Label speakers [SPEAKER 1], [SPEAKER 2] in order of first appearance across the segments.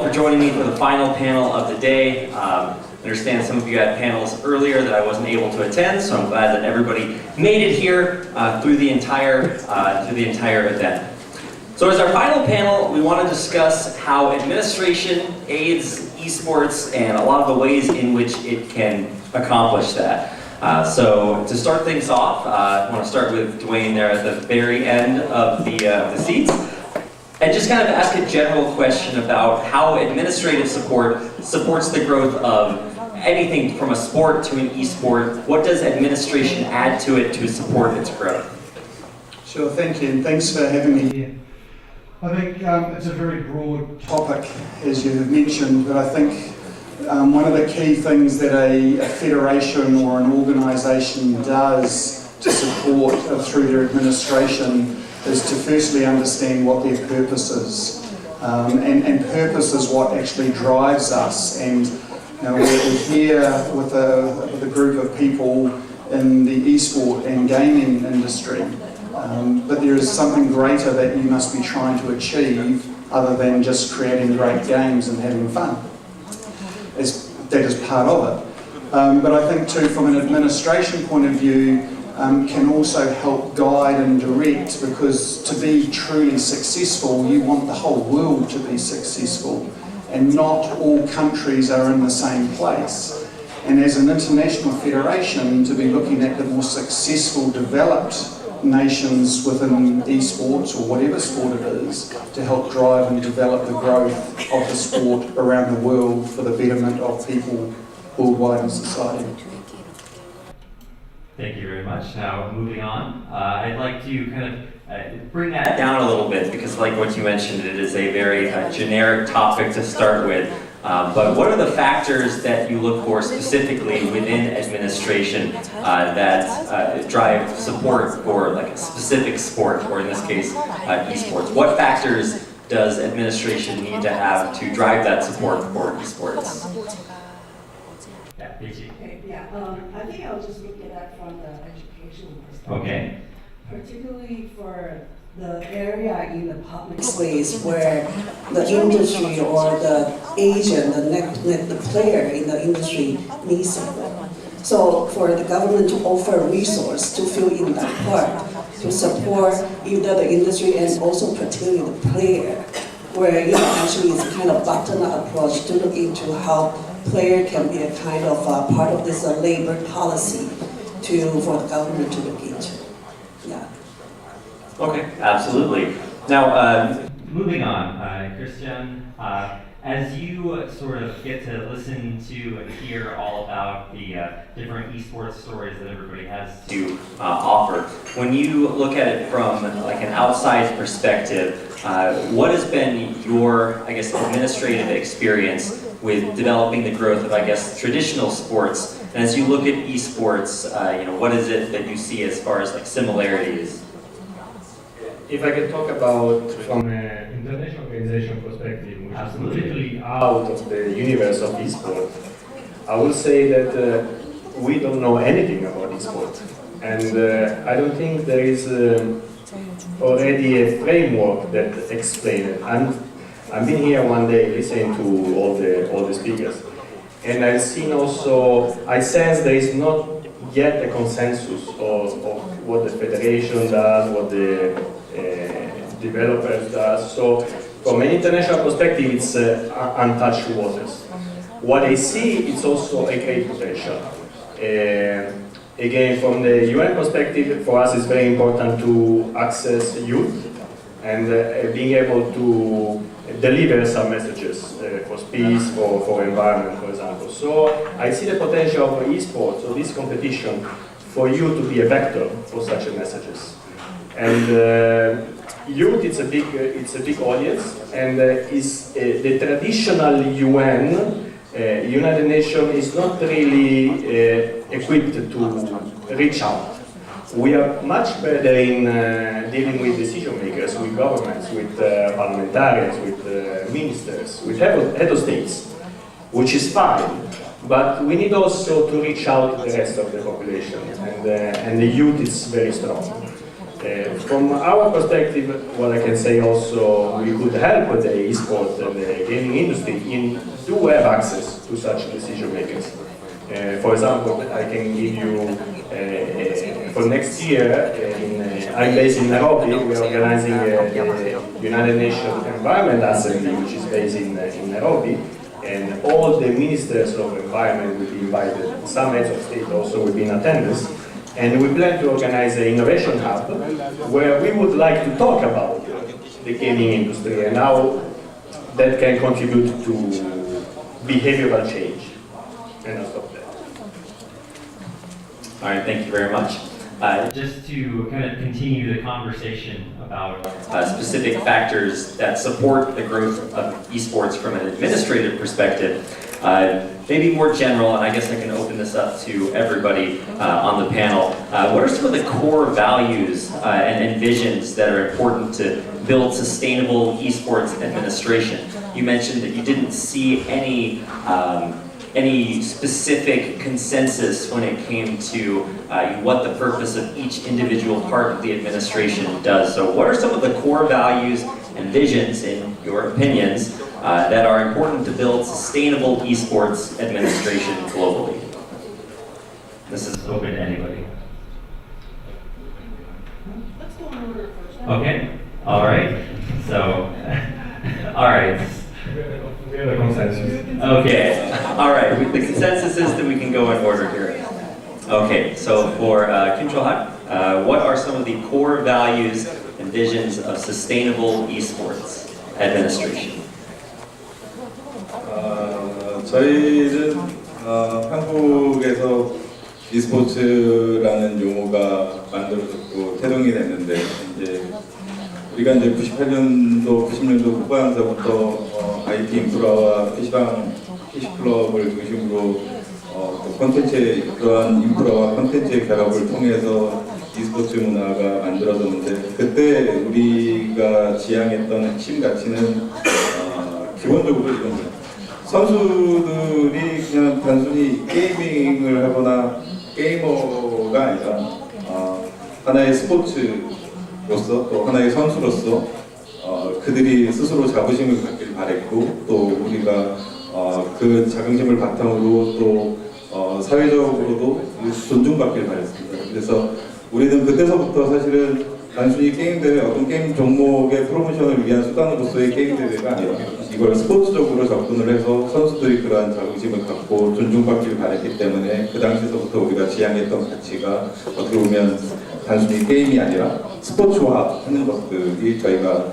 [SPEAKER 1] for joining me for the final panel of the day. I understand some of you had panels earlier that I wasn't able to attend, so I'm glad that everybody made it here through the entire event. So as our final panel, we want to discuss how administration aids esports and a lot of the ways in which it can accomplish that. So to start things off, I want to start with Duane there at the very end of the seats. And just kind of ask a general question about how administrative support supports the growth of anything from a sport to an esport. What does administration add to it to support its growth?
[SPEAKER 2] Sure, thank you, and thanks for having me here. I think it's a very broad topic, as you have mentioned, but I think one of the key things that a federation or an organisation does to support through their administration is to firstly understand what their purpose is. And purpose is what actually drives us. And we're here with a group of people in the esport and gaming industry. But there is something greater that you must be trying to achieve other than just creating great games and having fun. That is part of it. But I think too, from an administration point of view, can also help guide and direct, because to be truly successful, you want the whole world to be successful, and not all countries are in the same place. And as an international federation, to be looking at the more successful, developed nations within esports or whatever sport it is, to help drive and develop the growth of the sport around the world for the betterment of people worldwide in society.
[SPEAKER 1] Thank you very much. Now, moving on, I'd like to kind of bring that down a little bit, because like what you mentioned, it is a very generic topic to start with. But what are the factors that you look for specifically within administration that drive support for like a specific sport, or in this case, esports? What factors does administration need to have to drive that support for esports? Yeah, Peichi.
[SPEAKER 3] I think I'll just look at that from the educational perspective.
[SPEAKER 1] Okay.
[SPEAKER 3] Particularly for the area in the public space where the industry or the agent, the player in the industry needs support. So for the government to offer resource to fill in that part, to support either the industry and also particularly the player, where actually it's kind of bottom-up approach to look into how player can be a kind of part of this labor policy for the government to look into. Yeah.
[SPEAKER 1] Okay, absolutely. Now, moving on, Cristian, as you sort of get to listen to and hear all about the different esports stories that everybody has to offer, when you look at it from like an outside perspective, what has been your, I guess, administrative experience with developing the growth of, I guess, traditional sports? And as you look at esports, what is it that you see as far as like similarities?
[SPEAKER 4] If I can talk about from an international organization perspective, which is completely out of the universe of esports, I would say that we don't know anything about esports, and I don't think there is already a framework that explains it. I've been here one day listening to all the speakers, and I've seen also, I sense there is not yet a consensus of what the federation does, what the developers does. So from an international perspective, it's untouched waters. What I see, it's also a great potential. Again, from the UN perspective, for us it's very important to access youth and being able to deliver some messages for peace, for environment, for example. So I see the potential for esports, so this competition, for you to be a vector for such messages. And youth, it's a big audience, and is the traditional UN, United Nations, is not really equipped to reach out. We are much better in dealing with decision makers, with governments, with parliamentarians, with ministers, with head of states, which is fine. But we need also to reach out to the rest of the population, and the youth is very strong. From our perspective, what I can say also, we could help the esports and the gaming industry in do have access to such decision makers. For example, I can give you for next year. I'm based in Nairobi. We are organizing the United Nations Environment Assembly, which is based in Nairobi, and all the ministers of environment will be invited. Some heads of state also will be in attendance. And we plan to organize an innovation hub where we would like to talk about the gaming industry and how that can contribute to behavioral change. And I'll stop there.
[SPEAKER 1] All right, thank you very much.
[SPEAKER 5] Just to kind of continue the conversation about
[SPEAKER 1] Specific factors that support the growth of esports from an administrative perspective, maybe more general, and I guess I can open this up to everybody on the panel. What are some of the core values and visions that are important to build sustainable esports administration? You mentioned that you didn't see any specific consensus when it came to what the purpose of each individual part of the administration does. So what are some of the core values and visions, in your opinions, that are important to build sustainable esports administration globally? This is open to anybody.
[SPEAKER 6] Let's go in order first.
[SPEAKER 5] Okay, all right. So, all right.
[SPEAKER 4] We have a consensus.
[SPEAKER 1] Okay, all right. The consensus is that we can go in order here. Okay, so for Cheol Hag, what are some of the core values and visions of sustainable esports administration?
[SPEAKER 7] 저희는 한국에서 e스포츠라는 용어가 만들어졌고 태동이 됐는데 이제 우리가 이제 98년도, 90년도 후반서부터 IT 인프라와 PC클럽을 중심으로 또 콘텐츠의 그러한 인프라와 콘텐츠의 결합을 통해서 e스포츠 문화가 만들어졌는데 그때 우리가 지향했던 핵심 가치는 기본적으로 이런 거예요. 선수들이 그냥 단순히 게이밍을 하거나 게이머가 아니라 하나의 스포츠로서 또 하나의 선수로서 그들이 스스로 자부심을 갖길 바랬고 또 우리가 그 자긍심을 바탕으로 또 사회적으로도 존중받길 바랬습니다. 그래서 우리는 그때서부터 사실은 단순히 게임 대회, 어떤 게임 종목의 프로모션을 위한 수단으로서의 게임 대회가 아니라 이걸 스포츠적으로 접근을 해서 선수들이 그러한 자긍심을 갖고 존중받길 바랬기 때문에 그 당시서부터 우리가 지향했던 가치가 어떻게 보면 단순히 게임이 아니라 스포츠화하는 것들이 저희가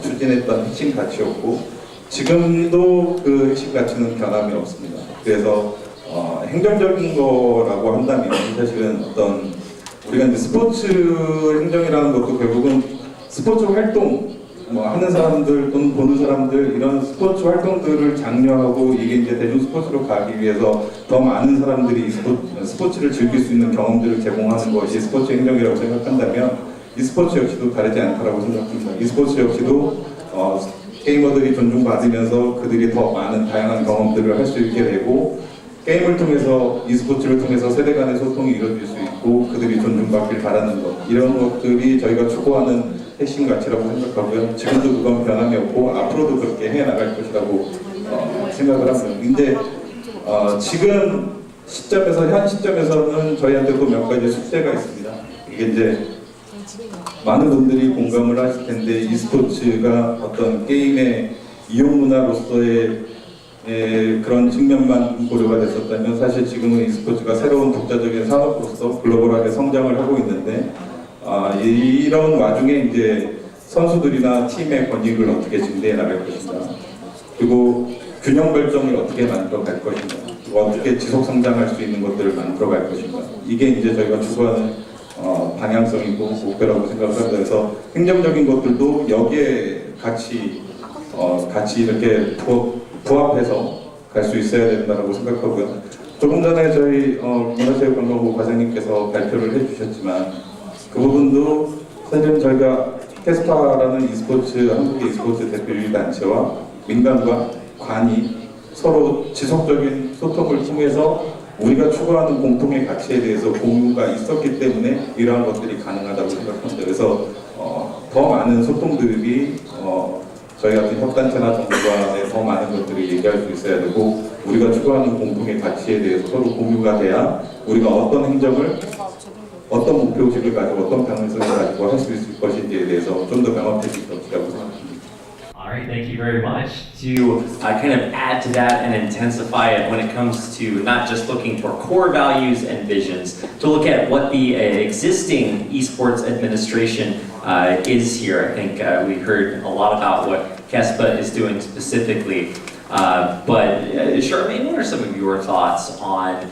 [SPEAKER 7] 추진했던 핵심 가치였고 지금도 그 핵심 가치는 변함이 없습니다. 그래서 행정적인 거라고 한다면 사실은 어떤 우리가 이제 스포츠 행정이라는 것도 결국은 스포츠 활동 하는 사람들 또는 보는 사람들 이런 스포츠 활동들을 장려하고 이게 이제 대중 스포츠로 가기 위해서 더 많은 사람들이 스포츠를 즐길 수 있는 경험들을 제공하는 것이 스포츠 행정이라고 생각한다면 e스포츠 역시도 다르지 않다라고 생각합니다. e스포츠 역시도 게이머들이 존중받으면서 그들이 더 많은 다양한 경험들을 할 수 있게 되고 게임을 통해서 e스포츠를 통해서 세대 간의 소통이 이루어질 수 있고 그들이 존중받길 바라는 것 이런 것들이 저희가 추구하는 핵심 가치라고 생각하고요. 지금도 그건 변함이 없고 앞으로도 그렇게 해나갈 것이라고 생각을 합니다. 근데 지금 시점에서 현 시점에서는 저희한테 또 몇 가지 숙제가 있습니다. 이게 이제 많은 분들이 공감을 하실 텐데 e스포츠가 어떤 게임의 이용 문화로서의 그런 측면만 고려가 됐었다면 사실 지금은 e스포츠가 새로운 독자적인 산업으로서 글로벌하게 성장을 하고 있는데 이런 와중에 이제 선수들이나 팀의 권익을 어떻게 증대해 나갈 것인가 그리고 균형 발전을 어떻게 만들어 갈 것인가 어떻게 지속 성장할 수 있는 것들을 만들어 갈 것인가 이게 이제 저희가 추구하는 방향성이고 목표라고 생각을 합니다. 그래서 행정적인 것들도 여기에 같이 이렇게 부합해서 갈 수 있어야 된다고 생각하고요. 조금 전에 저희 문화체육관광부 과장님께서 발표를 해주셨지만 그 부분도 사실은 저희가 캐스파라는 e스포츠 한국의 e스포츠 대표 단체와 민간과 관이 서로 지속적인 소통을 통해서 우리가 추구하는 공통의 가치에 대해서 공유가 있었기 때문에 이러한 것들이 가능하다고 생각합니다. 그래서 더 많은 소통들이 저희 같은 협단체나 정부 간에 더 많은 것들을 얘기할 수 있어야 되고, 우리가 추구하는 공통의 가치에 대해서 서로 공유가 돼야 우리가 어떤 행정을, 어떤 목표의식을 가지고 어떤 방향성을 가지고 할 수 있을 것인지에 대해서 좀 더 명확해질 것이라고 생각합니다.
[SPEAKER 5] All right, thank you very much.
[SPEAKER 1] To kind of add to that and intensify it when it comes to not just looking for core values and visions, to look at what the existing Esports Administration is here. I think we heard a lot about what KESPA is doing specifically. But Charmaine, what are some of your thoughts on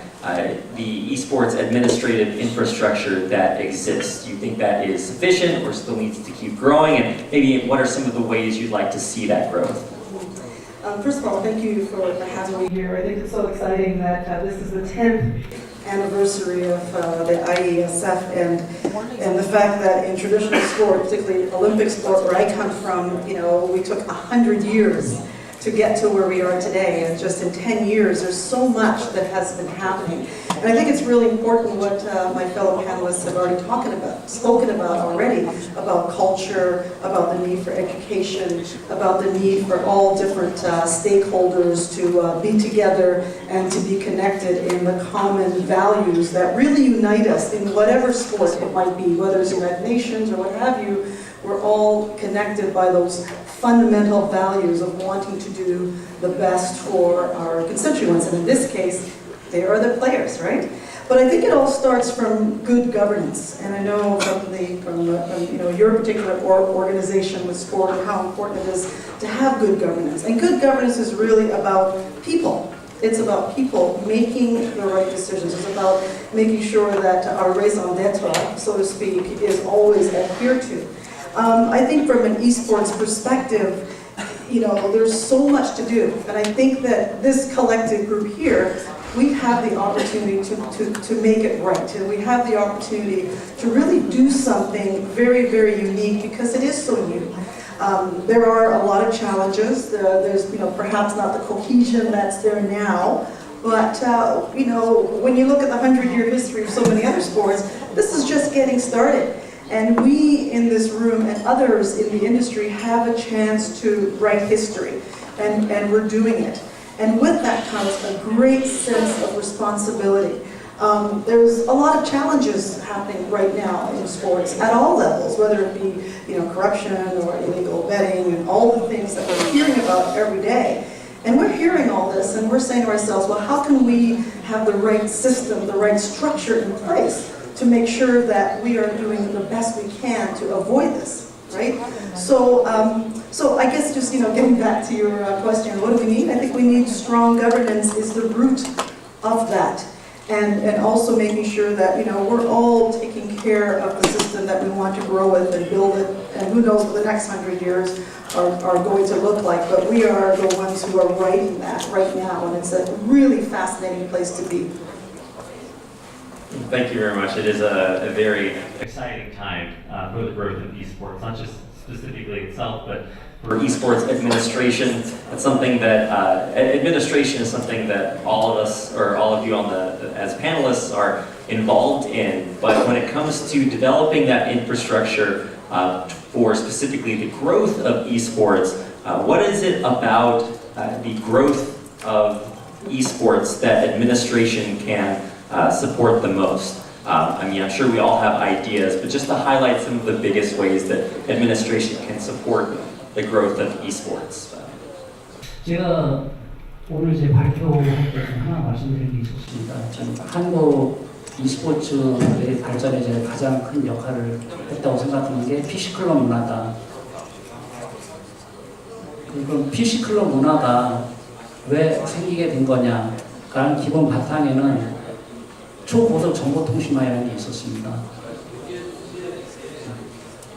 [SPEAKER 1] the esports administrative infrastructure that exists? Do you think that is sufficient or still needs to keep growing? And maybe what are some of the ways you'd like to see that growth?
[SPEAKER 6] First of all, thank you for having me here. I think it's so exciting that this is the 10th anniversary of the IeSF, and the fact that in traditional sport, particularly Olympic sport where I come from, you know, we took 100 years to get to where we are today, and just in 10 years there's so much that has been happening. And I think it's really important what my fellow panelists have already spoken about already, about culture, about the need for education, about the need for all different stakeholders to be together and to be connected in the common values that really unite us in whatever sport it might be, whether it's United Nations or what have you. We're all connected by those fundamental values of wanting to do the best for our constituents, and in this case, they are the players, right? But I think it all starts from good governance, and I know from you know, your particular organization with sport and how important it is to have good governance. And good governance is really about people. It's about people making the right decisions. It's about making sure that our raison d'etre, so to speak, is always adhered to. I think from an esports perspective, you know, there's so much to do, and I think that this collective group here, we have the opportunity to make it right, and we have the opportunity to really do something very, very unique because it is so new. There are a lot of challenges. There's, you know, perhaps not the cohesion that's there now, but you know, when you look at the 100-year history of so many other sports, this is just getting started. And we in this room and others in the industry have a chance to write history, and we're doing it. And with that comes a great sense of responsibility. There's a lot of challenges happening right now in sports at all levels, whether it be, you know, corruption or illegal betting and all the things that we're hearing about every day. And we're hearing all this and we're saying to ourselves, well, how can we have the right system, the right structure in place to make sure that we are doing the best we can to avoid this, right? So, so I guess just, you know, getting back to your question, what do we need? I think we need strong governance is the root of that. And also making sure that, you know, we're all taking care of the system that we want to grow with and build it, and who knows what the next 100 years are going to look like, but we are the ones who are writing that right now, and it's a really fascinating place to be.
[SPEAKER 5] Thank you very much. It is a very exciting time for the growth of esports, not just specifically itself, but
[SPEAKER 1] For Esports Administration, that's something that, administration is something that all of us, or all of you on as panelists are involved in. But when it comes to developing that infrastructure for specifically the growth of esports, what is it about the growth of esports that administration can support the most? I mean, I'm sure we all have ideas, but just to highlight some of the biggest ways that administration can support the growth of esports.
[SPEAKER 8] 제가 오늘 제 발표할 때 하나 말씀드린 게 있었습니다. 저는 한국 e스포츠의 발전에 제가 가장 큰 역할을 했다고 생각하는 게 PC클럽 문화다. 그럼 PC클럽 문화가 왜 생기게 된 거냐라는 기본 바탕에는 초고속 정보통신망이라는 게 있었습니다.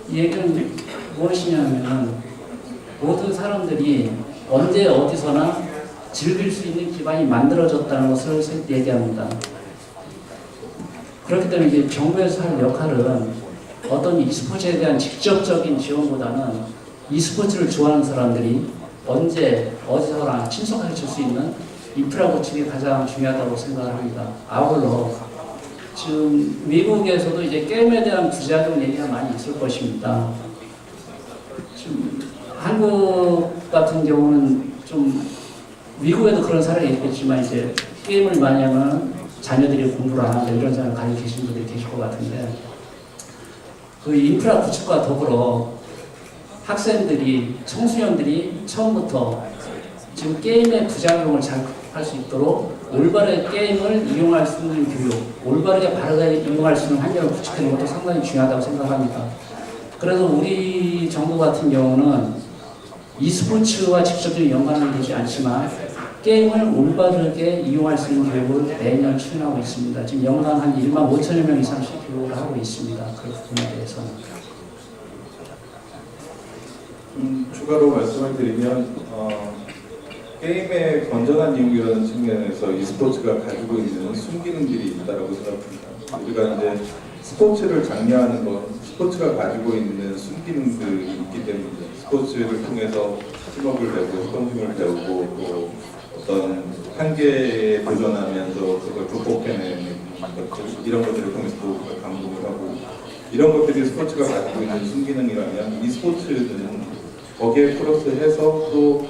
[SPEAKER 8] 이 얘기는 무엇이냐면 모든 사람들이 언제 어디서나 즐길 수 있는 기반이 만들어졌다는 것을 얘기합니다. 그렇기 때문에 이제 정부에서 할 역할은 어떤 e스포츠에 대한 직접적인 지원보다는 e스포츠를 좋아하는 사람들이 언제 어디서나 친숙할 수 있는 인프라 구축이 가장 중요하다고 생각을 합니다. 아울러 지금 미국에서도 이제 게임에 대한 부작용 얘기가 많이 있을 것입니다. 지금 한국 같은 경우는 좀 미국에도 그런 사례가 있겠지만 이제 게임을 많이 하면 자녀들이 공부를 안 한다 이런 생각을 가지고 계신 분들이 계실 것 같은데 그 인프라 구축과 더불어 학생들이 청소년들이 처음부터 지금 게임의 부작용을 잘 할 수 있도록 올바르게 게임을 이용할 수 있는 교육, 올바르게 바르게 이용할 수 있는 환경을 구축하는 것도 상당히 중요하다고 생각합니다. 그래서 우리 정부 같은 경우는 e스포츠와 직접적인 연관은 되지 않지만 게임을 올바르게 이용할 수 있는 교육을 매년 추진하고 있습니다. 지금 연간 한 1만 5천여 명 이상씩 교육을 하고 있습니다. 그 부분에 대해서는.
[SPEAKER 7] 추가로 말씀을 드리면 게임의 건전한 이용이라는 측면에서 e스포츠가 가지고 있는 순기능들이 있다고 생각합니다. 우리가 이제 스포츠를 장려하는 건 스포츠가 가지고 있는 순기능들이 있기 때문에 스포츠를 통해서 팀워크를 배우고 협동심을 배우고 또 어떤 한계에 도전하면서 그걸 극복해내는 것들 이런 것들을 통해서 또 감동을 하고 이런 것들이 스포츠가 가지고 있는 순기능이라면 e스포츠는 거기에 플러스해서 또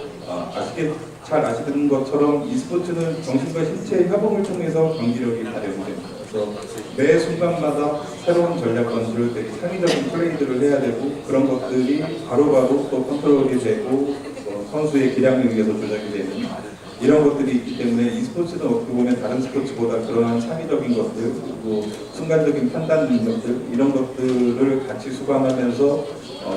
[SPEAKER 7] 잘 아시는 것처럼 e스포츠는 정신과 신체의 협응을 통해서 경기력이 발현됩니다. 그래서 매 순간마다 새로운 전략 전술을 되게 창의적인 플레이들을 해야 되고 그런 것들이 바로바로 또 컨트롤이 되고 선수의 기량에 의해서 조작이 되는 이런 것들이 있기 때문에 e스포츠는 어떻게 보면 다른 스포츠보다 그러한 창의적인 것들 그리고 순간적인 판단 능력들 이런 것들을 같이 수반하면서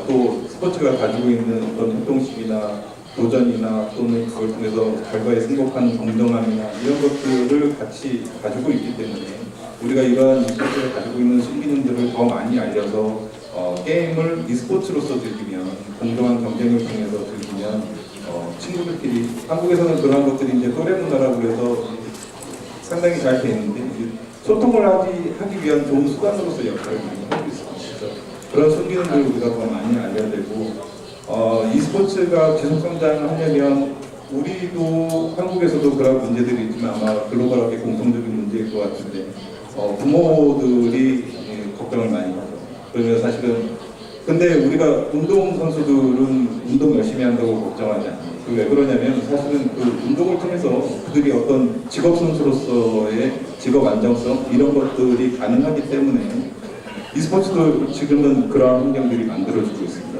[SPEAKER 7] 또 스포츠가 가지고 있는 어떤 협동심이나 도전이나 또는 그걸 통해서 결과에 승복하는 공정함이나 이런 것들을 같이 가지고 있기 때문에 우리가 이러한 e스포츠가 가지고 있는 순기능들을 더 많이 알려서 게임을 e스포츠로서 즐기면 공정한 경쟁을 통해서 즐기면 친구들끼리 한국에서는 그런 것들이 이제 또래 문화라고 해서 상당히 잘 돼 있는데 소통을 하기 위한 좋은 수단으로서 역할을 하고 있습니다. 그래서 그런 순기능들을 우리가 더 많이 알려야 되고 e스포츠가 지속성장을 하려면 우리도 한국에서도 그런 문제들이 있지만 아마 글로벌하게 공통적인 문제일 것 같은데 부모들이 걱정을 많이 하죠. 그러면 사실은 근데 우리가 운동선수들은 운동 열심히 한다고 걱정하지 않아요. 왜 그러냐면 사실은 그 운동을 통해서 그들이 어떤 직업선수로서의 직업 안정성 이런 것들이 가능하기 때문에 e스포츠도 지금은 그러한 환경들이 만들어지고 있습니다.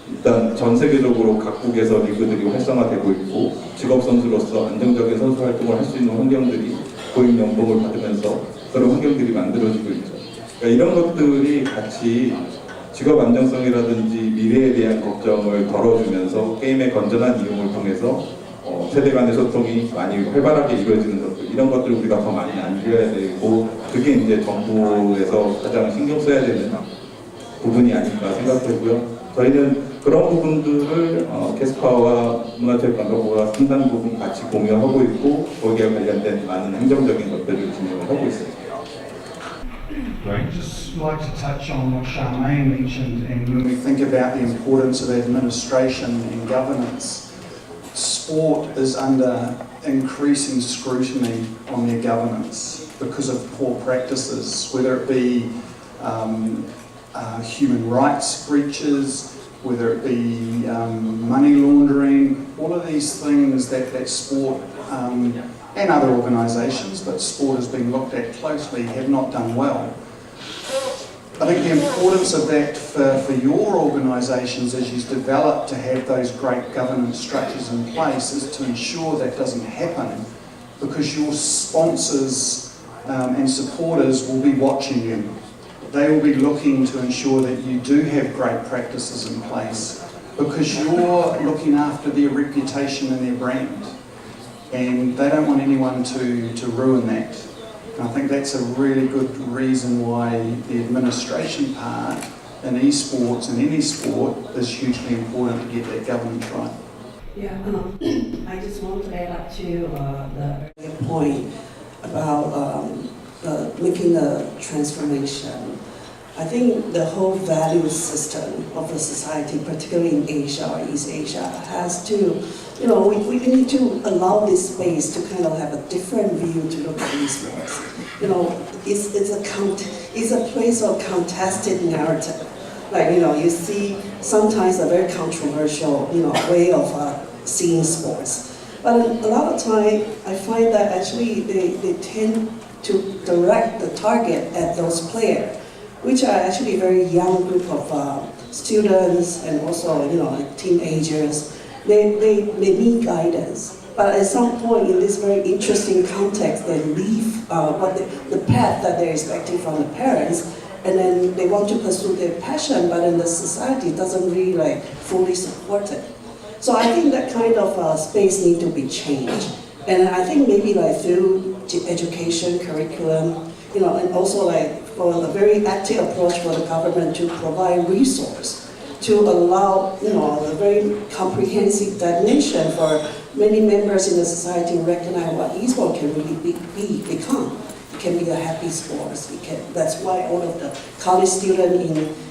[SPEAKER 7] 일단 전 세계적으로 각국에서 리그들이 활성화되고 있고 직업 선수로서 안정적인 선수 활동을 할 수 있는 환경들이 고임 연봉을 받으면서 그런 환경들이 만들어지고 있죠. 그러니까 이런 것들이 같이 직업 안정성이라든지 미래에 대한 걱정을 덜어주면서 게임의 건전한 이용을 통해서 세대 간의 소통이 많이 활발하게 이루어지는 것들 이런 것들을 우리가 더 많이 알려야 되고 그게 이제 정부에서 가장 신경 써야 되는 부분이 아닐까 생각되고요. 저희는 그런 부분들을 캐스파와 문화체육관광부가 상당 부분 같이 공유하고 있고 거기에 관련된 많은 행정적인 것들을 진행을 하고 있습니다.
[SPEAKER 2] I'd just like to touch on what Charmaine mentioned, and when we think about the importance of administration and governance, sport is under increasing scrutiny on their governance because of poor practices, whether it be human rights breaches, whether it be money laundering, all of these things that sport and other organisations, but sport has been looked at closely, have not done well. I think the importance of that for your organisations as you develop to have those great governance structures in place is to ensure that doesn't happen, because your sponsors and supporters will be watching you. They will be looking to ensure that you do have great practices in place, because you're looking after their reputation and their brand, and they don't want anyone to ruin that. And I think that's a really good reason why the administration part in esports and any sport is hugely important to get that governance right.
[SPEAKER 3] Yeah, I just want to add up to the point about making a transformation. I think the whole value system of the society, particularly in Asia or East Asia, has to, we need to allow this space to kind of have a different view to look at esports. It's a place of contested narrative. Like, you see sometimes a very controversial, way of seeing sports. But a lot of time, I find that actually they tend to direct the target at those players, which are actually a very young group of students and also, like teenagers. They need guidance. But at some point in this very interesting context, they leave the path that they're expecting from the parents, and then they want to pursue their passion, but then the society doesn't really fully support it. So I think that kind of space needs to be changed. And I think maybe through education, curriculum, and also for a very active approach for the government to provide resource to allow, a very comprehensive definition for many members in the society to recognize what esports can really become. It can be a happy sport. That's why all of the college students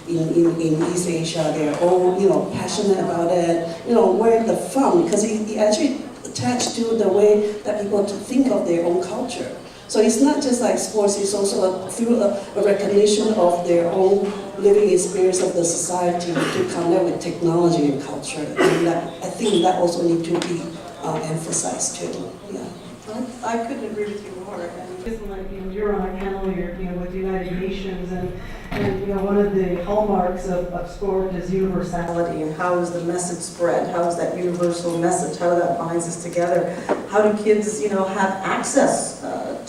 [SPEAKER 3] in East Asia, they're all passionate about it. Where the fun, because it actually attached to the way that people think of their own culture. So it's not just like sports, it's also through a recognition of their own living experience of the society to connect with technology and culture. And I think that also needs to be emphasized too. Yeah.
[SPEAKER 6] I couldn't agree with you more. And you're on a panel, you're with the United Nations, and one of the hallmarks of sport is universality, and how is the message spread? How is that universal message? How that binds us together? How do kids, have access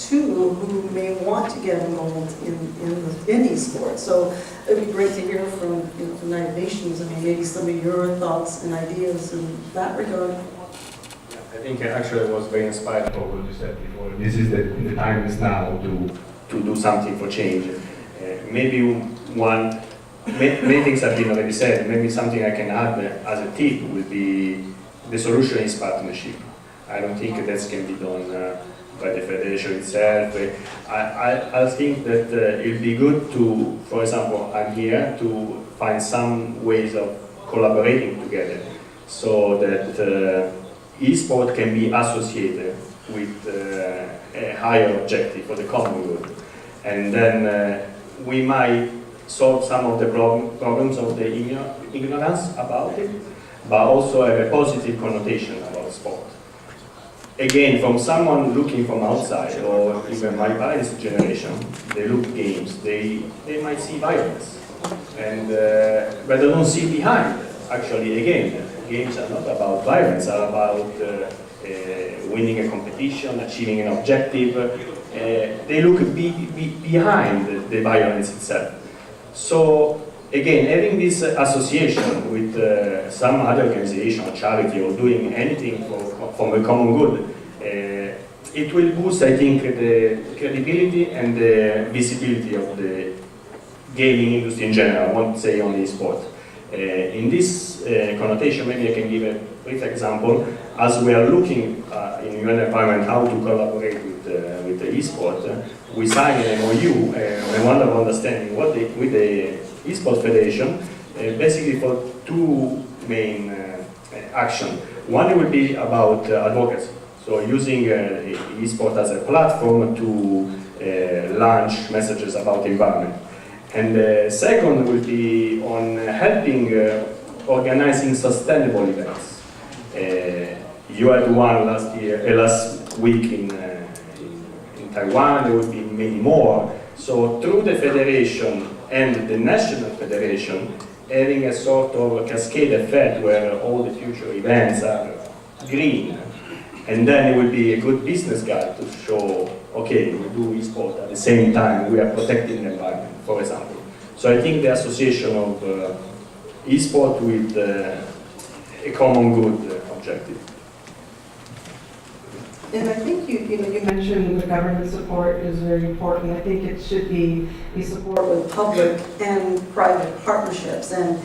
[SPEAKER 6] to who may want to get involved in esports? So it'd be great to hear from the United Nations. I mean, maybe some of your thoughts and ideas in that regard.
[SPEAKER 4] I think actually I was very inspired by what you said before. This is the time is now to do something for change. Maybe many things have been already said. Maybe something I can add as a tip would be the solution is partnership. I don't think that can be done by the federation itself. I think that it would be good to, for example, I'm here to find some ways of collaborating together so that eSport can be associated with a higher objective for the common good. And then we might solve some of the problems of the ignorance about it, but also have a positive connotation about sport. Again, from someone looking from outside, or even my parents' generation, they look at games, they might see violence, and but they don't see behind. Actually, again, games are not about violence, are about winning a competition, achieving an objective. They look behind the violence itself. So again, having this association with some other organization, charity, or doing anything for the common good, it will boost, I think, the credibility and the visibility of the gaming industry in general. I won't say only sport. In this connotation, maybe I can give a brief example. As we are looking in UN environment how to collaborate with the eSport, we signed an MOU, a memorandum of understanding with the eSport Federation, basically for two main actions. One will be about advocacy, so using eSport as a platform to launch messages about environment. And the second will be on helping organizing sustainable events. You had one last week in Taiwan. There will be many more. So through the federation and the national federation, having a sort of cascade effect where all the future events are green, and then it will be a good business guide to show, okay, we do eSport at the same time we are protecting the environment, for example. So I think the association of eSport with a common good objective.
[SPEAKER 6] And I think you mentioned the government support is very important. I think it should be support with public and private partnerships. And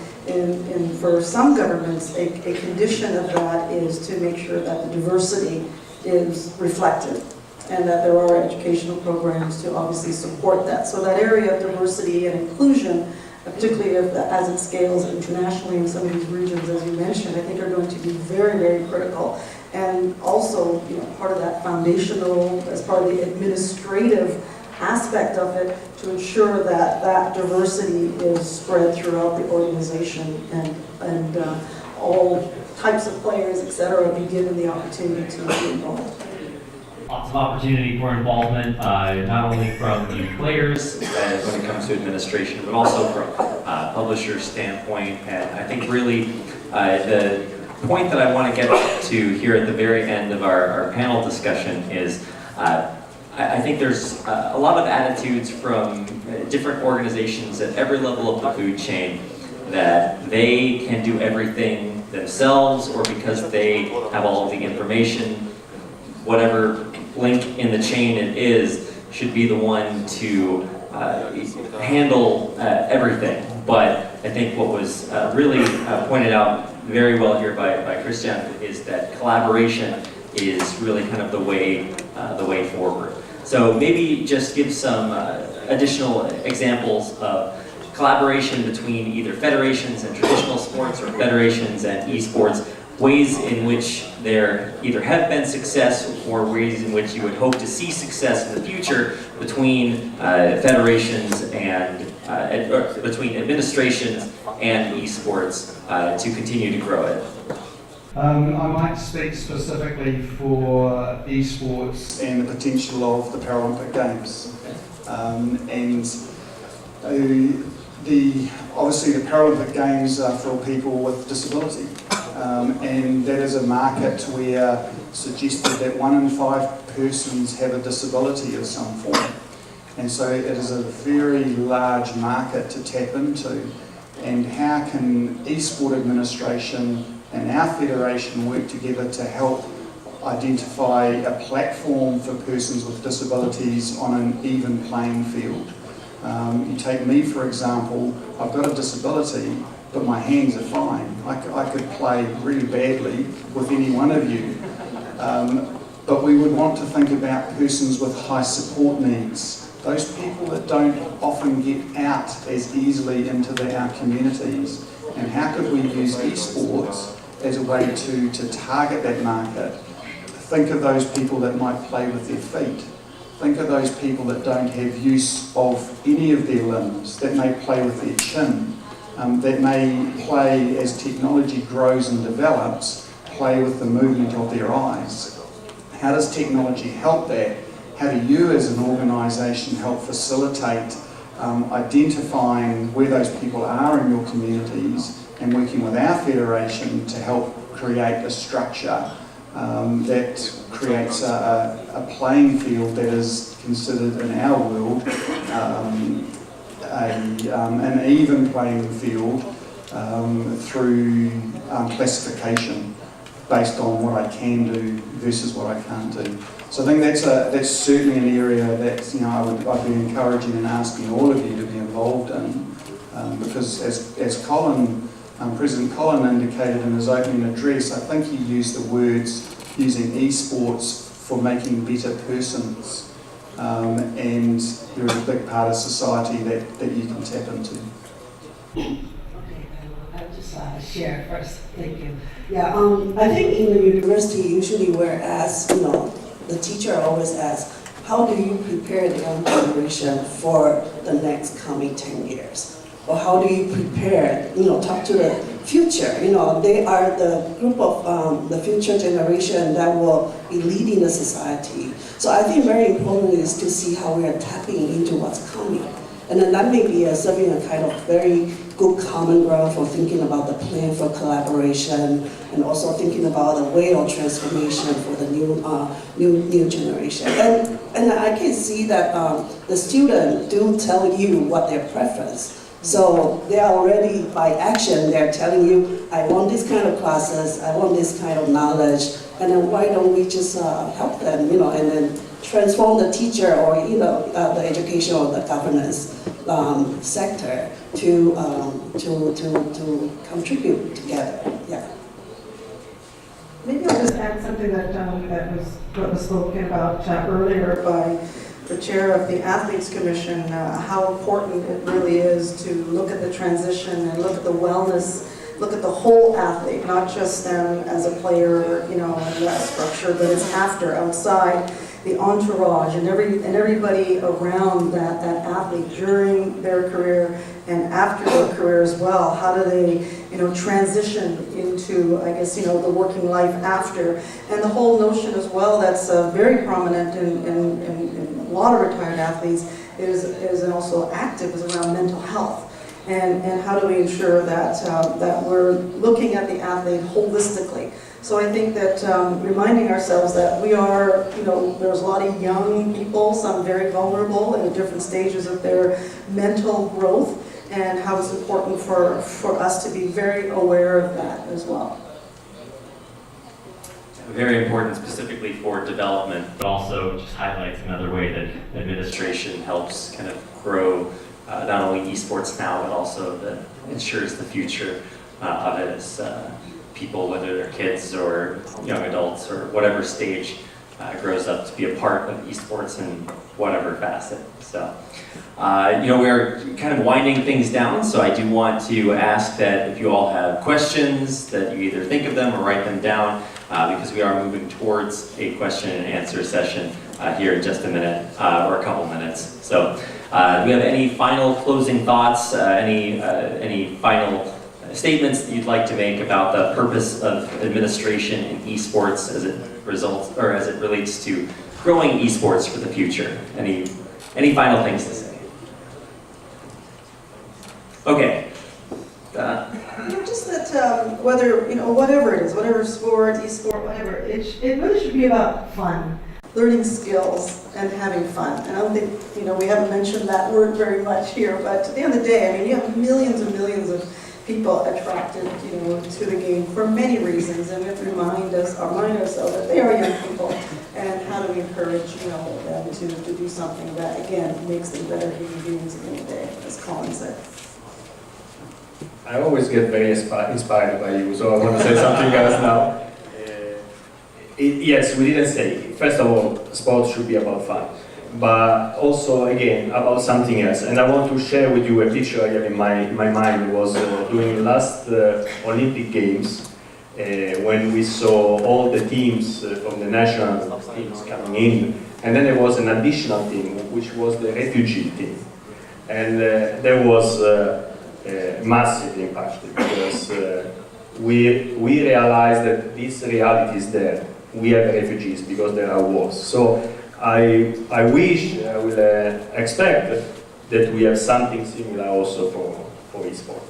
[SPEAKER 6] for some governments, a condition of that is to make sure that the diversity is reflected and that there are educational programs to obviously support that. So that area of diversity and inclusion, particularly as it scales internationally in some of these regions, as you mentioned, I think are going to be very, very critical. And also, you know, part of that foundational, as part of the administrative aspect of it, to ensure that that diversity is spread throughout the organization and all types of players, et cetera, be given the opportunity to be involved.
[SPEAKER 5] Lots of opportunity for involvement, not only from the players
[SPEAKER 1] when it comes to administration, but also from publisher's standpoint. And I think really the point that I want to get to here at the very end of our panel discussion is I think there's a lot of attitudes from different organizations at every level of the food chain that they can do everything themselves, or because they have all of the information, whatever link in the chain it is, should be the one to handle everything. But I think what was really pointed out very well here by Cristian is that collaboration is really kind of the way forward. So maybe just give some additional examples of collaboration between either federations and traditional sports or federations and esports, ways in which there either have been success or ways in which you would hope to see success in the future between federations and between administrations and esports to continue to grow it.
[SPEAKER 2] I might speak specifically for esports and the potential of the Paralympic Games. Obviously the Paralympic Games are for people with disability. And that is a market where suggested that 1 in 5 persons have a disability of some form. And so it is a very large market to tap into. And how can Esports Administration and our federation work together to help identify a platform for persons with disabilities on an even playing field? You take me, for example, I've got a disability, but my hands are fine. I could play really badly with any one of you. But we would want to think about persons with high support needs, those people that don't often get out as easily into our communities. And how could we use esports as a way to target that market? Think of those people that might play with their feet. Think of those people that don't have use of any of their limbs, that may play with their chin, that may play, as technology grows and develops, play with the movement of their eyes. How does technology help that? How do you as an organisation help facilitate identifying where those people are in your communities and working with our federation to help create a structure that creates a playing field that is considered in our world an even playing field through classification based on what I can do versus what I can't do. So I think that's certainly an area that I'd be encouraging and asking all of you to be involved in, because as Colin, President Colin indicated in his opening address, I think he used the words using esports for making better persons, and there is a big part of society that you can tap into.
[SPEAKER 3] Okay, I'll just share first. Thank you. Yeah, I think in the university usually we're asked, the teacher always asks, how do you prepare the young generation for the next coming 10 years? Or how do you prepare, talk to the future? They are the group of the future generation that will be leading the society. So I think very important is to see how we are tapping into what's coming. And then that may be serving a kind of very good common ground for thinking about the plan for collaboration and also thinking about the way of transformation for the new generation. And I can see that the students do tell you what their preference. So they are already, by action, they're telling you, I want this kind of classes, I want this kind of knowledge, and then why don't we just help them, and then transform the teacher or, the education or the governance sector to contribute together. Yeah.
[SPEAKER 6] Maybe I'll just add something that was spoken about earlier by the chair of the Athletes Commission, how important it really is to look at the transition and look at the wellness, look at the whole athlete, not just them as a player, you know, in that structure, but it's after, outside, the entourage and everybody around that athlete during their career and after their career as well. How do they, you know, transition into, I guess, you know, the working life after? And the whole notion as well that's very prominent in a lot of retired athletes is also active is around mental health. And how do we ensure that that we're looking at the athlete holistically? So I think that reminding ourselves that we are, you know, there's a lot of young people, some very vulnerable in the different stages of their mental growth, and how it's important for us to be very aware of that as well.
[SPEAKER 5] Very important specifically for development, but also just highlights another way that administration helps kind of grow not only esports now, but also that ensures the future of it as people, whether they're kids or young adults or whatever stage, grows up to be a part of esports in whatever facet. So, you know, we're kind of winding things down, so I do want to ask that if you all have questions, that you either think of them or write them down, because we are moving towards a question and answer session here in just a minute, or a couple minutes. So, do we have any final closing thoughts, any final statements that you'd like to make about the purpose of administration in esports as it results, or as it relates to growing esports for the future? Any final things to say? Okay.
[SPEAKER 6] Just that whether, you know, whatever it is, whatever sport, esport, whatever, it really should be about fun, learning skills and having fun. And I don't think, you know, we haven't mentioned that word very much here, but at the end of the day, I mean, you have millions and millions of people attracted, you know, to the game for many reasons, and we have to remind ourselves that they are young people, and how do we encourage, you know, them to do something that, again, makes them better human beings at the end of the day, as Colin said.
[SPEAKER 4] I always get very inspired by you, so I want to say something else now. Yes, we didn't say, first of all, sports should be about fun, but also, again, about something else. And I want to share with you a picture I have in my mind. It was during the last Olympic Games, when we saw all the teams from the national teams coming in, and then there was an additional team, which was the refugee team. And there was massive impact, because we realized that this reality is there. We have refugees because there are wars. So I wish, I will expect that we have something similar also for esports.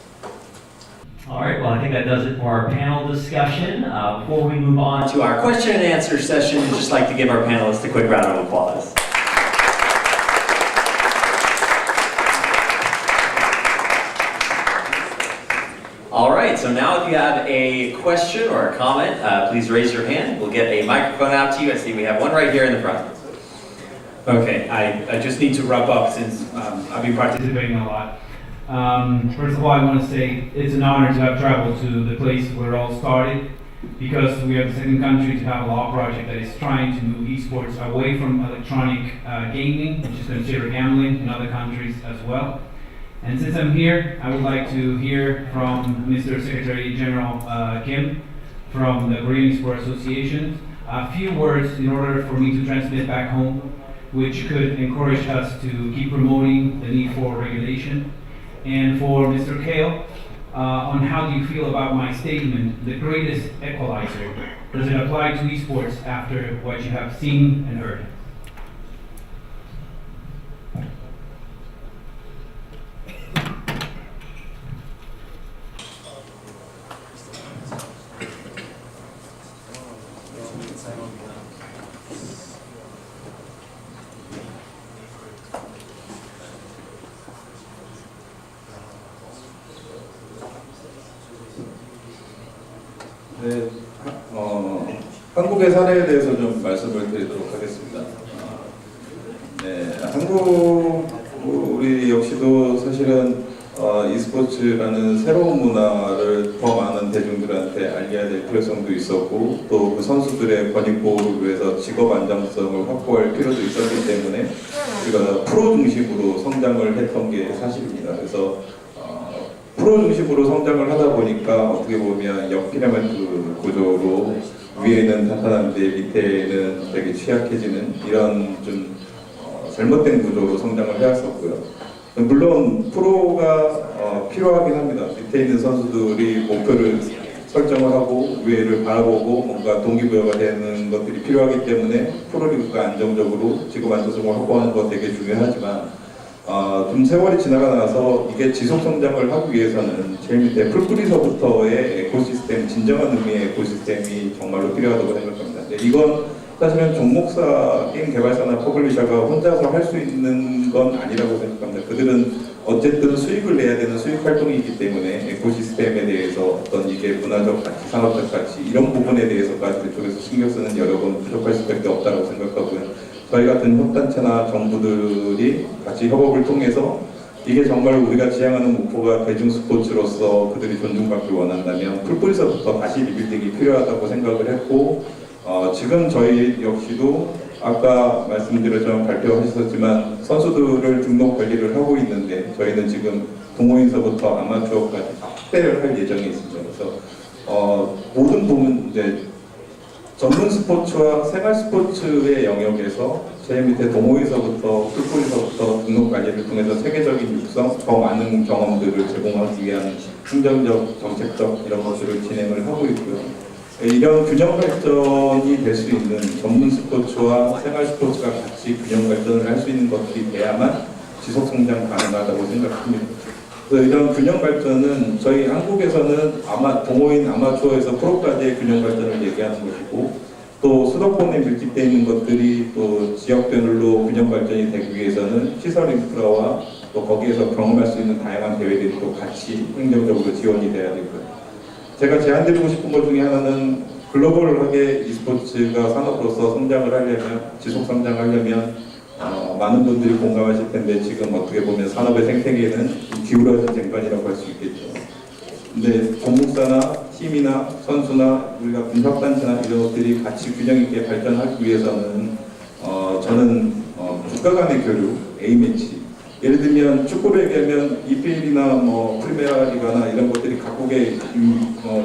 [SPEAKER 5] All right, well, I think that does it for our panel discussion. Before we move on to our question and answer session, I'd just like to give our panelists a quick round of applause. All right, so now if you have a question or a comment, please raise your hand. We'll get a microphone out to you. I see we have one right here in the front.
[SPEAKER 9] Okay, I just need to wrap up since I've been participating a lot. First of all, I want to say it's an honor to have traveled to the place where it all started, because we are the second country to have a law project that is trying to move esports away from electronic gaming, which is considered gambling in other countries as well. And since I'm here, I would like to hear from Mr. Secretary General Kim from the Korean Esports Association a few words in order for me to transmit back home, which could encourage us to keep promoting the need for regulation. And for Mr. Kale, on how do you feel about my statement, the greatest equalizer? Does it apply to esports after what you have seen and heard?
[SPEAKER 7] 네, 한국의 사례에 대해서 좀 말씀을 드리도록 하겠습니다. 네, 한국 우리 역시도 사실은 e스포츠라는 새로운 문화를 더 많은 대중들한테 알려야 될 필요성도 있었고 또 그 선수들의 권익 보호를 위해서 직업 안정성을 확보할 필요도 있었기 때문에 우리가 프로 중심으로 성장을 했던 게 사실입니다. 그래서 프로 중심으로 성장을 하다 보니까 어떻게 보면 역피라미드 구조로 위에는 탄탄한데 밑에는 되게 취약해지는 이런 좀 잘못된 구조로 성장을 해왔었고요. 물론 프로가 필요하긴 합니다. 밑에 있는 선수들이 목표를 설정을 하고 위에를 바라보고 뭔가 동기부여가 되는 것들이 필요하기 때문에 프로리그가 안정적으로 직업 안정성을 확보하는 것 되게 중요하지만 좀 세월이 지나가 나서 이게 지속 성장을 하기 위해서는 제일 밑에 풀뿌리서부터의 에코시스템, 진정한 의미의 에코시스템이 정말로 필요하다고 생각합니다. 이건 사실은 종목사, 게임 개발사나 퍼블리셔가 혼자서 할 수 있는 건 아니라고 생각합니다. 그들은 어쨌든 수익을 내야 되는 수익 활동이기 때문에 에코시스템에 대해서 어떤 이게 문화적 가치, 산업적 가치 이런 부분에 대해서까지 그쪽에서 신경 쓰는 여력은 부족할 수밖에 없다고 생각하고요. 저희 같은 협단체나 정부들이 같이 협업을 통해서 이게 정말 우리가 지향하는 목표가 대중 스포츠로서 그들이 존중받길 원한다면 풀뿌리서부터 다시 리빌딩이 필요하다고 생각을 했고 지금 저희 역시도 아까 말씀드렸지만 발표하셨지만 선수들을 등록 관리를 하고 있는데 저희는 지금 동호인서부터 아마추어까지 확대를 할 예정에 있습니다. 그래서 모든 부분 이제 전문 스포츠와 생활 스포츠의 영역에서 제일 밑에 동호인서부터 풀뿌리서부터 등록 관리를 통해서 세계적인 육성, 더 많은 경험들을 제공하기 위한 행정적, 정책적 이런 것들을 진행을 하고 있고요. 이런 균형 발전이 될 수 있는 전문 스포츠와 생활 스포츠가 같이 균형 발전을 할 수 있는 것들이 돼야만 지속 성장 가능하다고 생각합니다. 그래서 이런 균형 발전은 저희 한국에서는 동호인 아마추어에서 프로까지의 균형 발전을 얘기하는 것이고 또 수도권에 밀집되어 있는 것들이 또 지역별로 균형 발전이 되기 위해서는 시설 인프라와 또 거기에서 경험할 수 있는 다양한 대회들이 또 같이 행정적으로 지원이 돼야 되고요. 제가 제안드리고 싶은 것 중에 하나는 글로벌하게 e스포츠가 산업으로서 성장을 하려면, 지속 성장하려면 많은 분들이 공감하실 텐데 지금 어떻게 보면 산업의 생태계는 기울어진 쟁반이라고 할 수 있겠죠. 근데 종목사나 팀이나 선수나 우리가 분석단체나 이런 것들이 같이 균형 있게 발전하기 위해서는 저는 국가 간의 교류, A매치 예를 들면 축구를 얘기하면 EPL이나 프리메라리가나 이런 것들이 각국에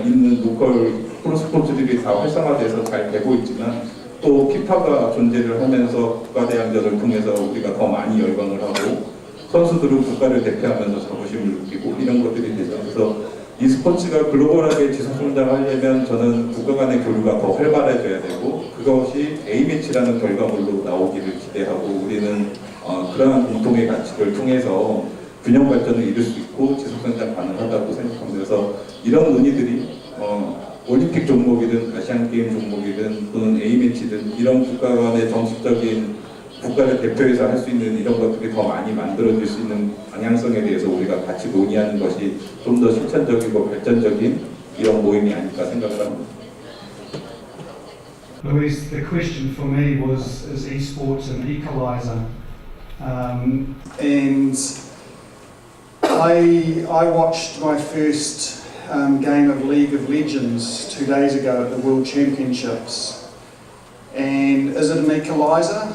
[SPEAKER 7] 있는 로컬 프로스포츠들이 다 활성화돼서 잘 되고 있지만 또 피파가 존재를 하면서 국가대항전을 통해서 우리가 더 많이 열광을 하고 선수들은 국가를 대표하면서 자부심을 느끼고 이런 것들이 되죠. 그래서 e스포츠가 글로벌하게 지속성장하려면 저는 국가 간의 교류가 더 활발해져야 되고 그것이 A매치라는 결과물로 나오기를 기대하고 우리는 그러한 공통의 가치를 통해서 균형 발전을 이룰 수 있고 지속성장 가능하다고 생각합니다. 그래서 이런 논의들이 올림픽 종목이든 아시안게임 종목이든 또는 A매치든 이런 국가 간의 정식적인 국가를 대표해서 할 수 있는 이런 것들이 더 많이 만들어질 수 있는 방향성에 대해서 우리가 같이 논의하는 것이 좀 더 실천적이고 발전적인 이런 모임이 아닐까 생각을 합니다.
[SPEAKER 2] Louise, the question for me was, is esports an equalizer? And I watched my first game of League of Legends 2 days ago at the World Championships. And is it an equalizer?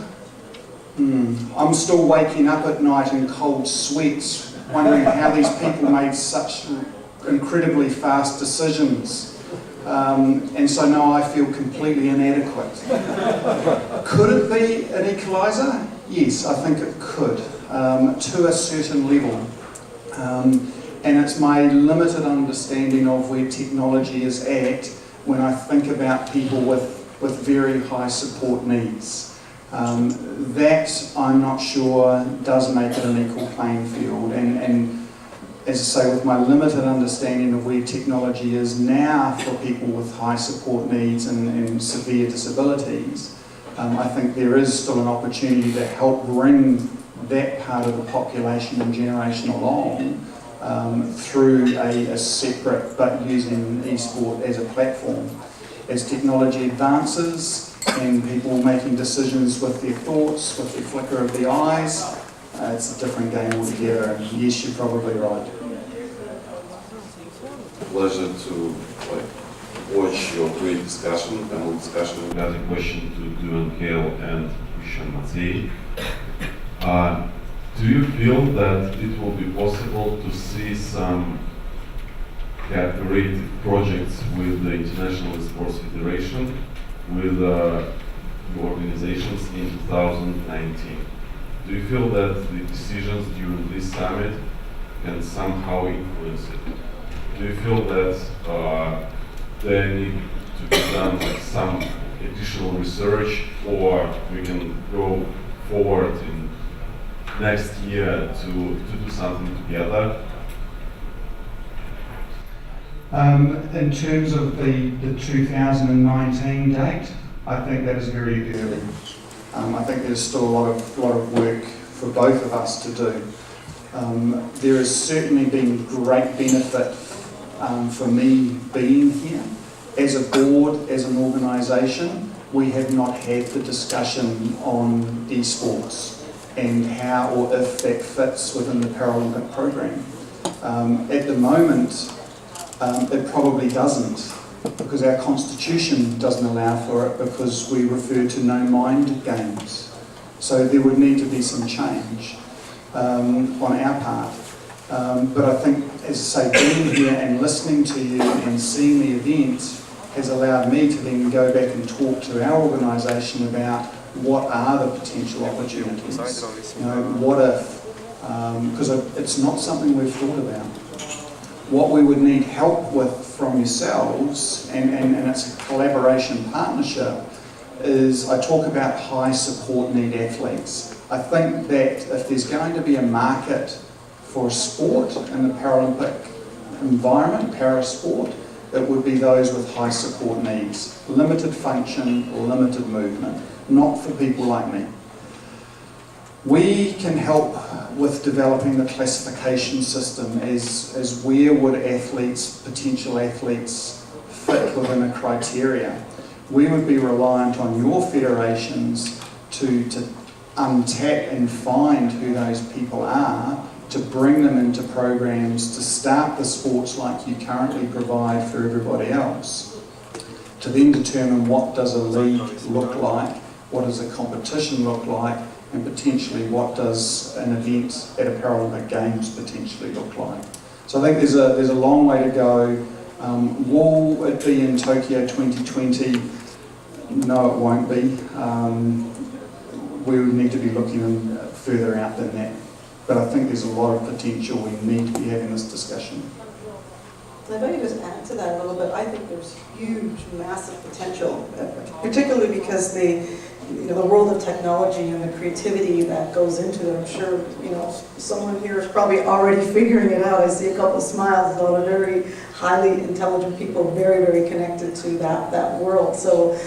[SPEAKER 2] I'm still waking up at night in cold sweats, wondering how these people made such incredibly fast decisions. And so now I feel completely inadequate. Could it be an equaliser? Yes, I think it could, to a certain level. And it's my limited understanding of where technology is at when I think about people with very high support needs. That I'm not sure does make it an equal playing field, and as I say, with my limited understanding of where technology is now for people with high support needs and severe disabilities, I think there is still an opportunity to help bring that part of the population and generation along through a separate but using esport as a platform. As technology advances, and people making decisions with their thoughts, with the flicker of the eyes, it's a different game altogether. And yes, you're probably right.
[SPEAKER 10] pleasure to watch your great discussion, panel discussion. I got a question to Duane, Kale, and Mazzei. Do you feel that it will be possible to see some cooperative projects with the International Esports Federation, with organizations in 2019? Do you feel that the decisions during this summit can somehow influence it? Do you feel that there need to be done some additional research, or we can go forward in next year to do something together?
[SPEAKER 2] In terms of the 2019 date, I think that is very early. I think there's still a lot of work for both of us to do. There has certainly been great benefit for me being here. As a board, as an organisation, we have not had the discussion on esports and how or if that fits within the Paralympic program. At the moment, it probably doesn't, because our constitution doesn't allow for it, because we refer to no mind games. So there would need to be some change on our part. But I think, as I say, being here and listening to you and seeing the event has allowed me to then go back and talk to our organisation about what are the potential opportunities. You know, what if? Because it's not something we've thought about. What we would need help with from yourselves, and it's a collaboration partnership, is I talk about high support need athletes. I think that if there's going to be a market for sport in the Paralympic environment, para-sport, it would be those with high support needs. Limited function, limited movement, not for people like me. We can help with developing the classification system as where would athletes, potential athletes, fit within a criteria. We would be reliant on your federations to untap and find who those people are, to bring them into programs, to start the sports like you currently provide for everybody else, to then determine what does a league look like, what does a competition look like, and potentially what does an event at a Paralympic Games potentially look like. So I think there's a long way to go. Will it be in Tokyo 2020? No, it won't be. We would need to be looking further out than that. But I think there's a lot of potential. We need to be having this discussion.
[SPEAKER 6] If I could just add to that a little bit, I think there's huge, massive potential, particularly because the world of technology and the creativity that goes into it. I'm sure, someone here is probably already figuring it out. I see a couple of smiles, a lot of very highly intelligent people, very, very connected to that world. So,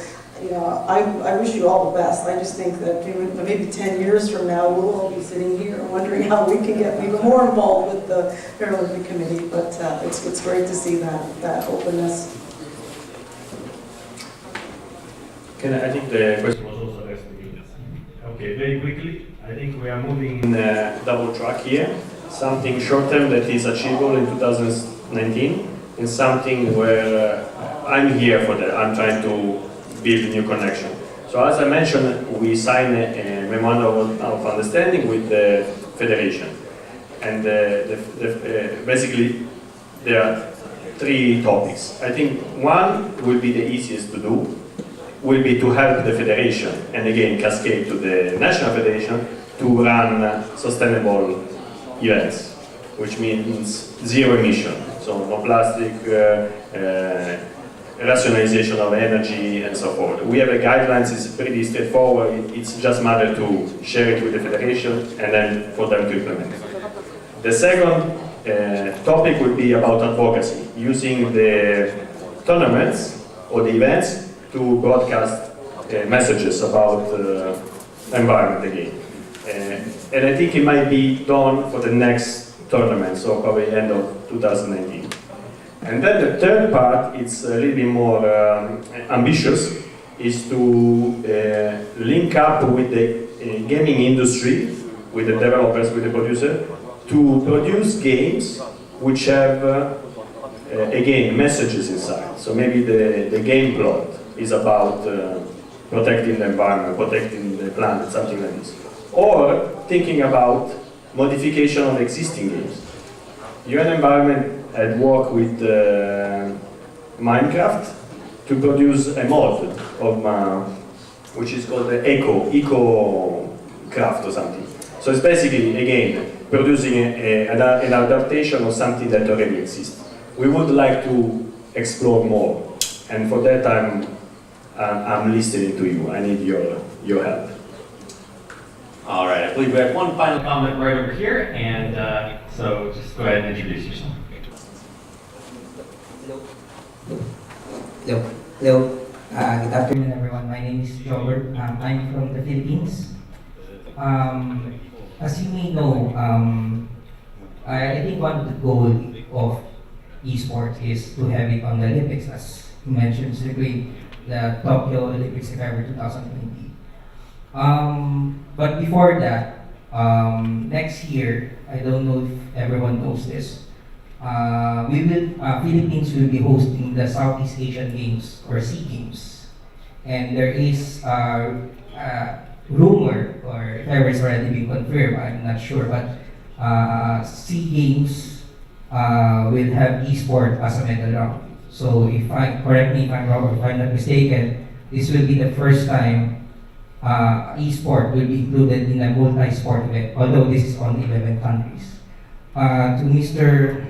[SPEAKER 6] I wish you all the best. I just think that maybe 10 years from now, we'll all be sitting here wondering how we can get even more involved with the Paralympic Committee. But it's great to see that openness.
[SPEAKER 4] I think the question was also asked to me. Okay, very quickly. I think we are moving in a double track here. Something short term that is achievable in 2019, and something where I'm here for that. I'm trying to build a new connection. So as I mentioned, we signed a memorandum of understanding with the federation, and basically there are three topics. I think one will be the easiest to do, will be to help the federation, and again cascade to the national federation, to run sustainable events, which means zero emission, so no plastic, rationalization of energy and so forth. We have a guidelines, it's pretty straightforward, it's just a matter to share it with the federation and then for them to implement it. The second topic would be about advocacy, using the tournaments or the events to broadcast messages about environment again. And I think it might be done for the next tournament, so probably end of 2019. And then the third part, it's a little bit more ambitious, is to link up with the gaming industry, with the developers, with the producer, to produce games which have again, messages inside. So maybe the game plot is about protecting the environment, protecting the planet, something like this. Or thinking about modification of existing games. UN Environment had worked with Minecraft to produce a mod of which is called the Eco Craft or something. So it's basically, again, producing an adaptation of something that already exists. We would like to explore more, and for that I'm listening to you. I need your help.
[SPEAKER 5] All right, I believe we have one final comment right over here, and so just go ahead and introduce yourself.
[SPEAKER 11] Hello. Good afternoon, everyone. My name is Cheol. I'm from the Philippines. As you may know, I think one of the goals of esports is to have it on the Olympics, as you mentioned, simply the Tokyo Olympics, if ever 2020. But before that, next year, I don't know if everyone knows this, Philippines will be hosting the Southeast Asian Games or SEA Games, and there is rumor, or if ever it's already been confirmed, I'm not sure, but SEA Games will have esport as a medal round. So correct me if I'm wrong or if I'm not mistaken, this will be the first time esport will be included in a multi-sport event, although this is only 11 countries. To Mr.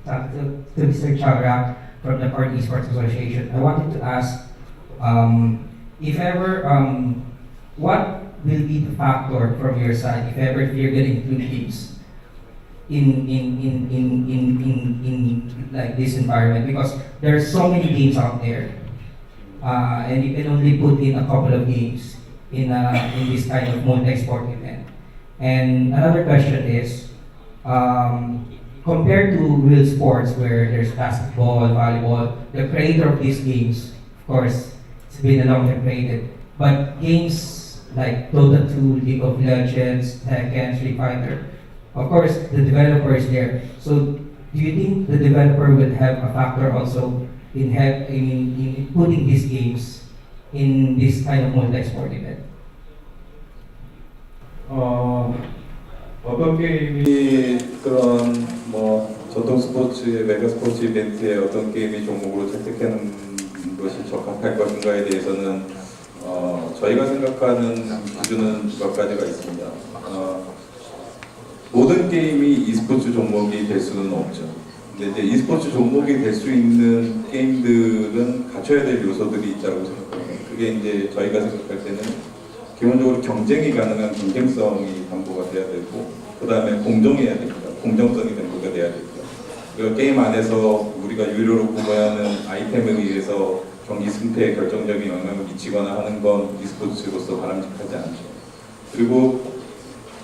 [SPEAKER 11] To Mr. Cheol Hag from the Party Esports Association, I wanted to ask, if ever, what will be the factor from your side, if ever you're going to include games in like this environment, because there are so many games out there, and you can only put in a couple of games in this kind of multi-sport event. And another question is, compared to real sports where there's basketball, volleyball, the creator of these games, of course, it's been a long time created, but games like Dota 2, League of Legends, Tekken, Street Fighter, of course, the developer is there. So, do you think the developer will have a factor also in putting these games in this kind of multi-sport event?
[SPEAKER 7] 어떤 게임이 그런 전통 스포츠, 메가 스포츠 이벤트에 어떤 게임이 종목으로 채택하는 것이 적합할 것인가에 대해서는 저희가 생각하는 기준은 몇 가지가 있습니다. 모든 게임이 e스포츠 종목이 될 수는 없죠. 근데 이제 e스포츠 종목이 될 수 있는 게임들은 갖춰야 될 요소들이 있다고 생각합니다. 그게 이제 저희가 생각할 때는 기본적으로 경쟁이 가능한 경쟁성이 담보가 돼야 되고, 그 다음에 공정해야 됩니다. 공정성이 담보가 돼야 됩니다. 그리고 게임 안에서 우리가 유료로 구매하는 아이템에 의해서 경기 승패에 결정적인 영향을 미치거나 하는 건 e스포츠로서 바람직하지 않죠. 그리고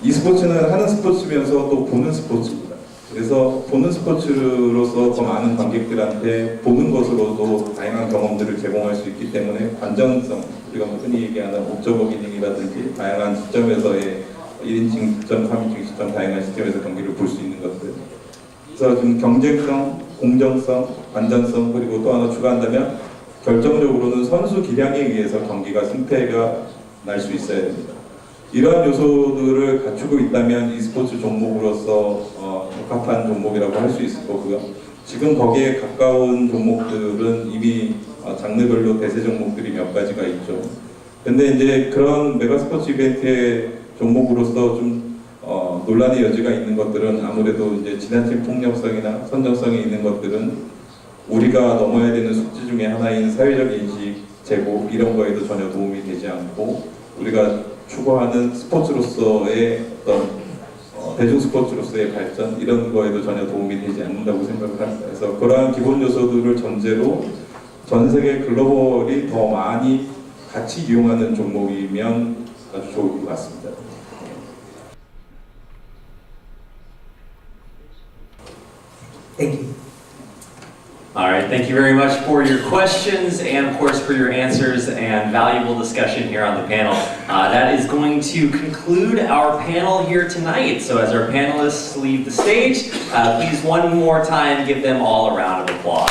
[SPEAKER 7] e스포츠는 하는 스포츠면서 또 보는 스포츠입니다. 그래서 보는 스포츠로서 더 많은 관객들한테 보는 것으로도 다양한 경험들을 제공할 수 있기 때문에 관전성, 우리가 흔히 얘기하는 옵저버 기능이라든지 다양한 시점에서의 1인칭 시점, 3인칭 시점, 다양한 시점에서 경기를 볼 수 있는 것들. 그래서 지금 경쟁성, 공정성, 관전성, 그리고 또 하나 추가한다면 결정적으로는 선수 기량에 의해서 경기가 승패가 날 수 있어야 됩니다. 이러한 요소들을 갖추고 있다면 e스포츠 종목으로서 적합한 종목이라고 할 수 있을 거고요. 지금 거기에 가까운 종목들은 이미 장르별로 대세 종목들이 몇 가지가 있죠. 근데 이제 그런 메가 스포츠 이벤트의 종목으로서 좀 논란의 여지가 있는 것들은 아무래도 이제 지나친 폭력성이나 선정성이 있는 것들은 우리가 넘어야 되는 숙제 중에 하나인 사회적 인식 제고 이런 거에도 전혀 도움이 되지 않고, 우리가 추구하는 스포츠로서의 어떤 대중 스포츠로서의 발전 이런 거에도 전혀 도움이 되지 않는다고 생각을 합니다. 그래서 그러한 기본 요소들을 전제로 전 세계 글로벌이 더 많이 같이 이용하는 종목이면 아주 좋을 것 같습니다.
[SPEAKER 11] Thank you.
[SPEAKER 1] All right, thank you very much for your questions and of course for your answers and valuable discussion here on the panel. That is going to conclude our panel here tonight. So as our panelists leave the stage, please one more time give them all a round of applause.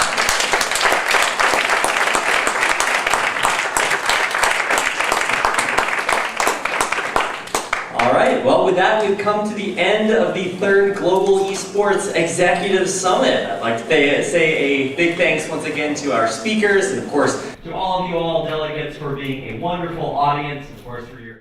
[SPEAKER 1] All right, well with that we've come to the end of the third Global Esports Executive Summit. I'd like to say a big thanks once again to our speakers and of course to all of you all delegates for being a wonderful audience, of course for your